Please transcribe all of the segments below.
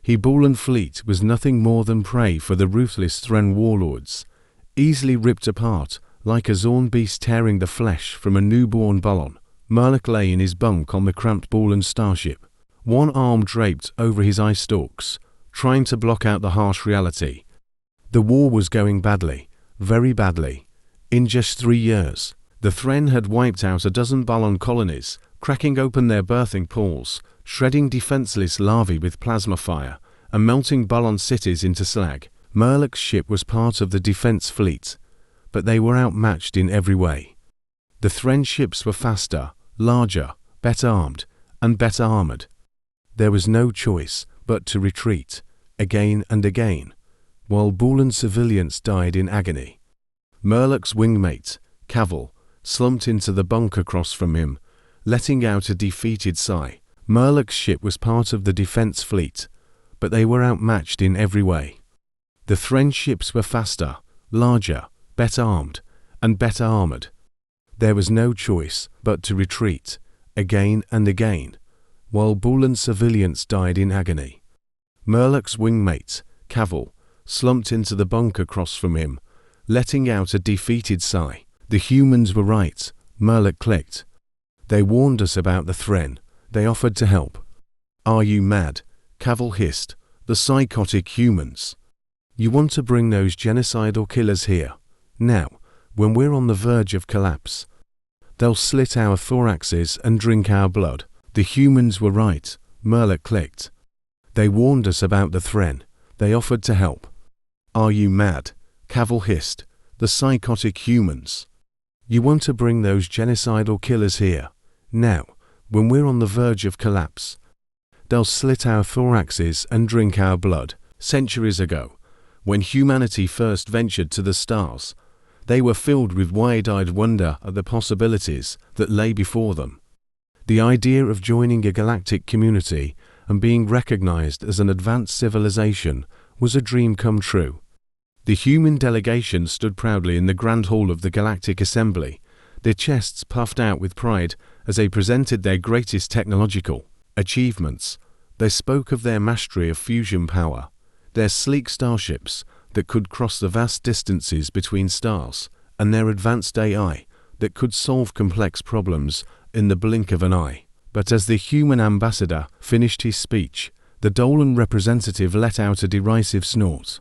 Hibulan fleet was nothing more than prey for the ruthless Thren warlords, easily ripped apart like a Zorn beast tearing the flesh from a newborn Bulan. Murloc lay in his bunk on the cramped Bulan starship, one arm draped over his eye stalks, trying to block out the harsh reality. The war was going badly, very badly. In just 3 years, the Thren had wiped out a dozen Bulan colonies, cracking open their birthing pools, shredding defenseless larvae with plasma fire, and melting Bulan cities into slag. Murloc's ship was part of the defense fleet, but they were outmatched in every way. The Thren ships were faster, larger, better armed, and better armored. There was no choice but to retreat, again and again, while Bulan civilians died in agony. Murloc's wingmate, Cavil, slumped into the bunk across from him, letting out a defeated sigh. Murloc's ship was part of the defense fleet, but they were outmatched in every way. The Thren ships were faster, larger, better armed, and better armored. There was no choice but to retreat, again and again, while Bulan civilians died in agony. Murloc's wingmate, Cavil, slumped into the bunk across from him, letting out a defeated sigh. The humans were right, Murloc clicked. They warned us about the Thren. They offered to help. Are you mad? Cavil hissed. The psychotic humans. You want to bring those genocidal killers here? Now, when we're on the verge of collapse. They'll slit our thoraxes and drink our blood. The humans were right, Murloc clicked. They warned us about the Thren. They offered to help. Are you mad? Cavil hissed. The psychotic humans. You want to bring those genocidal killers here? Now, when we're on the verge of collapse. They'll slit our thoraxes and drink our blood. Centuries ago, when humanity first ventured to the stars, they were filled with wide-eyed wonder at the possibilities that lay before them. The idea of joining a galactic community and being recognized as an advanced civilization was a dream come true. The human delegation stood proudly in the Grand Hall of the Galactic Assembly, their chests puffed out with pride as they presented their greatest technological achievements. They spoke of their mastery of fusion power, their sleek starships that could cross the vast distances between stars, and their advanced AI that could solve complex problems in the blink of an eye. But as the human ambassador finished his speech, the Dolan representative let out a derisive snort.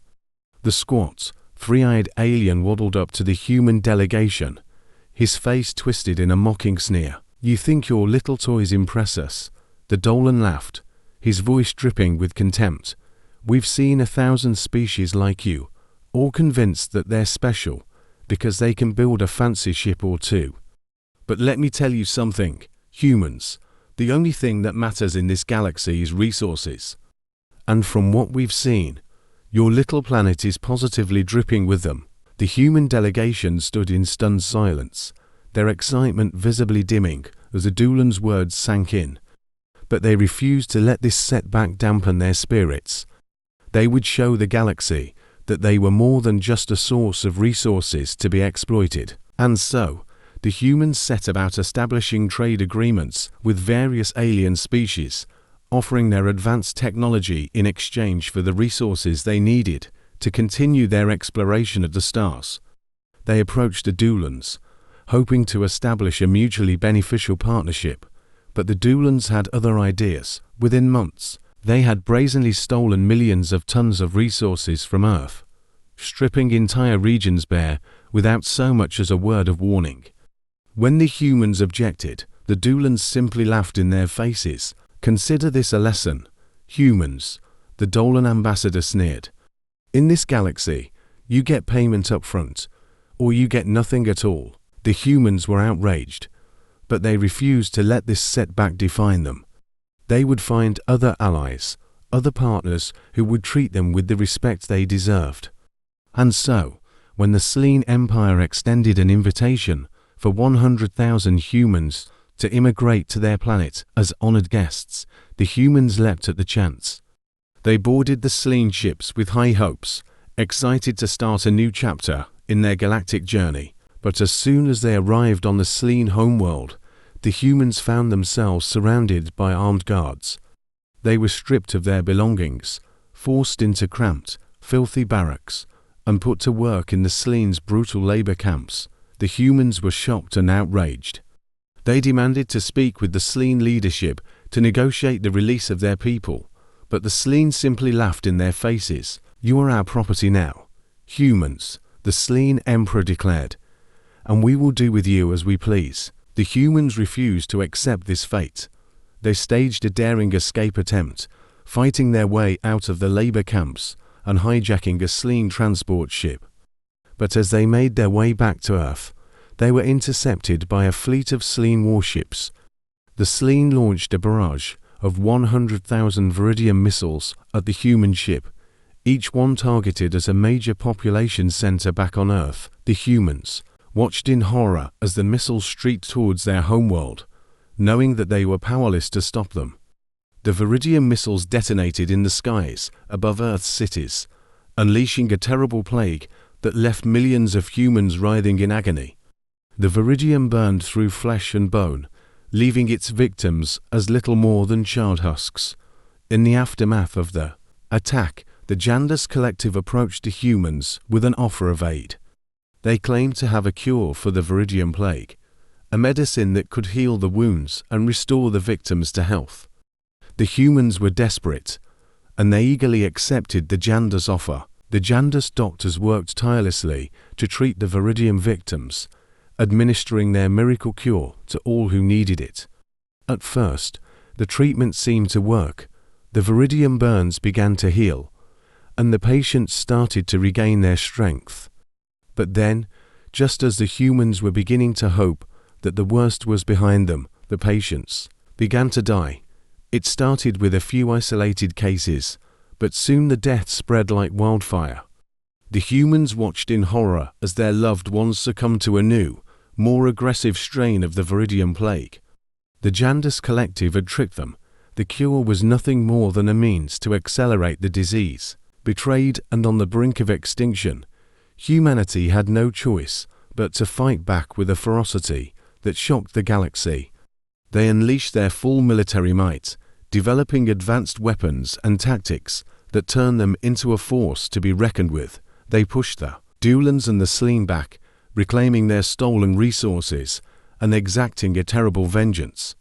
The squat, three-eyed alien waddled up to the human delegation, his face twisted in a mocking sneer. You think your little toys impress us? The Dolan laughed, his voice dripping with contempt. We've seen 1,000 species like you, all convinced that they're special because they can build a fancy ship or two. But let me tell you something, humans, the only thing that matters in this galaxy is resources. And from what we've seen, your little planet is positively dripping with them. The human delegation stood in stunned silence, their excitement visibly dimming as the Dolan's words sank in. But they refused to let this setback dampen their spirits. They would show the galaxy that they were more than just a source of resources to be exploited. And so, the humans set about establishing trade agreements with various alien species, offering their advanced technology in exchange for the resources they needed to continue their exploration of the stars. They approached the Dolans, hoping to establish a mutually beneficial partnership, but the Dolans had other ideas. Within months, they had brazenly stolen millions of tons of resources from Earth, stripping entire regions bare without so much as a word of warning. When the humans objected, the Dolans simply laughed in their faces. Consider this a lesson, humans, the Dolan ambassador sneered. In this galaxy, you get payment up front, or you get nothing at all. The humans were outraged, but they refused to let this setback define them. They would find other allies, other partners who would treat them with the respect they deserved. And so, when the Selene Empire extended an invitation for 100,000 humans to immigrate to their planet as honored guests, the humans leapt at the chance. They boarded the Selene ships with high hopes, excited to start a new chapter in their galactic journey. But as soon as they arrived on the Selene homeworld, the humans found themselves surrounded by armed guards. They were stripped of their belongings, forced into cramped, filthy barracks, and put to work in the Sleens' brutal labor camps. The humans were shocked and outraged. They demanded to speak with the Sleen leadership to negotiate the release of their people, but the Sleen simply laughed in their faces. "You are our property now, humans," the Sleen emperor declared, "and we will do with you as we please." The humans refused to accept this fate. They staged a daring escape attempt, fighting their way out of the labor camps and hijacking a Sleen transport ship. But as they made their way back to Earth, they were intercepted by a fleet of Sleen warships. The Sleen launched a barrage of 100,000 Viridium missiles at the human ship, each one targeted as a major population center back on Earth. The humans watched in horror as the missiles streaked towards their homeworld, knowing that they were powerless to stop them. The Viridium missiles detonated in the skies above Earth's cities, unleashing a terrible plague that left millions of humans writhing in agony. The Viridium burned through flesh and bone, leaving its victims as little more than charred husks. In the aftermath of the attack, the Jandas Collective approached the humans with an offer of aid. They claimed to have a cure for the Viridium plague, a medicine that could heal the wounds and restore the victims to health. The humans were desperate, and they eagerly accepted the Jandas offer. The Jandas doctors worked tirelessly to treat the Viridium victims, administering their miracle cure to all who needed it. At first, the treatment seemed to work. The Viridium burns began to heal, and the patients started to regain their strength. But then, just as the humans were beginning to hope that the worst was behind them, the patients began to die. It started with a few isolated cases, but soon the deaths spread like wildfire. The humans watched in horror as their loved ones succumbed to a new, more aggressive strain of the Viridium plague. The Jandas Collective had tricked them. The cure was nothing more than a means to accelerate the disease. Betrayed and on the brink of extinction, humanity had no choice but to fight back with a ferocity that shocked the galaxy. They unleashed their full military might, developing advanced weapons and tactics that turned them into a force to be reckoned with. They pushed the Dulans and the Sleen back, reclaiming their stolen resources and exacting a terrible vengeance.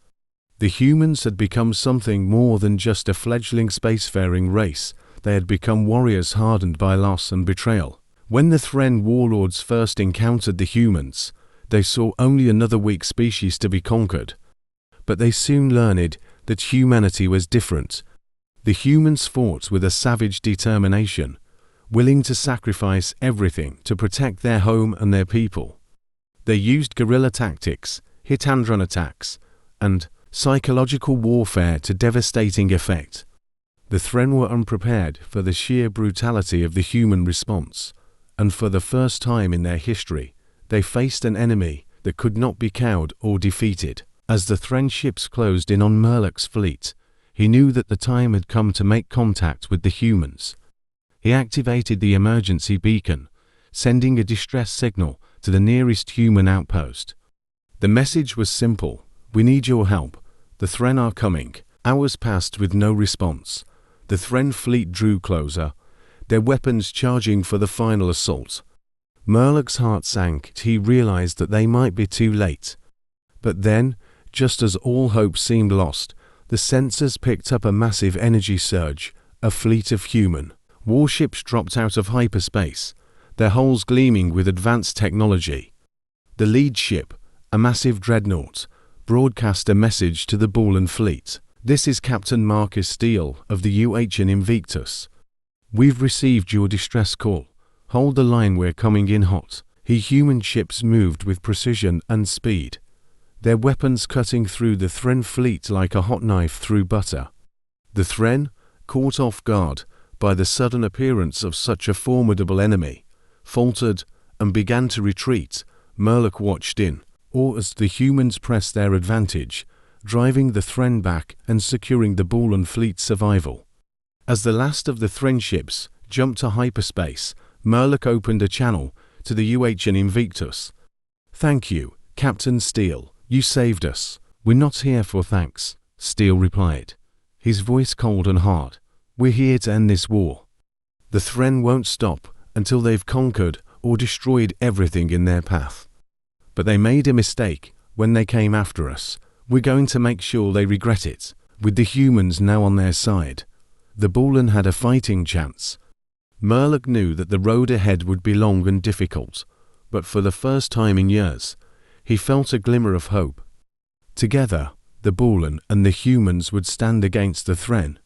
The humans had become something more than just a fledgling spacefaring race. They had become warriors hardened by loss and betrayal. When the Thren warlords first encountered the humans, they saw only another weak species to be conquered. But they soon learned that humanity was different. The humans fought with a savage determination, willing to sacrifice everything to protect their home and their people. They used guerrilla tactics, hit-and-run attacks, and psychological warfare to devastating effect. The Thren were unprepared for the sheer brutality of the human response, and for the first time in their history, they faced an enemy that could not be cowed or defeated. As the Thren ships closed in on Murloc's fleet, he knew that the time had come to make contact with the humans. He activated the emergency beacon, sending a distress signal to the nearest human outpost. The message was simple: "We need your help. The Thren are coming." Hours passed with no response. The Thren fleet drew closer, their weapons charging for the final assault. Murloc's heart sank. He realized that they might be too late. But then, just as all hope seemed lost, the sensors picked up a massive energy surge. A fleet of human warships dropped out of hyperspace, their hulls gleaming with advanced technology. The lead ship, a massive dreadnought, broadcast a message to the Bulan fleet. "This is Captain Marcus Steele of the UHN Invictus. We've received your distress call. Hold the line, we're coming in hot." Human ships moved with precision and speed, their weapons cutting through the Thren fleet like a hot knife through butter. The Thren, caught off guard by the sudden appearance of such a formidable enemy, faltered and began to retreat. Murloc watched in awe as the humans pressed their advantage, driving the Thren back and securing the Bulan fleet's survival. As the last of the Thren ships jumped to hyperspace, Murloc opened a channel to the UHN Invictus. "Thank you, Captain Steele. You saved us." "We're not here for thanks," Steele replied, his voice cold and hard. We're here to end this war. The Thren won't stop until they've conquered or destroyed everything in their path. But they made a mistake when they came after us. We're going to make sure they regret it, with the humans now on their side. The Boolan had a fighting chance. Murloc knew that the road ahead would be long and difficult, but for the first time in years, he felt a glimmer of hope. Together, the Boolan and the humans would stand against the Thren,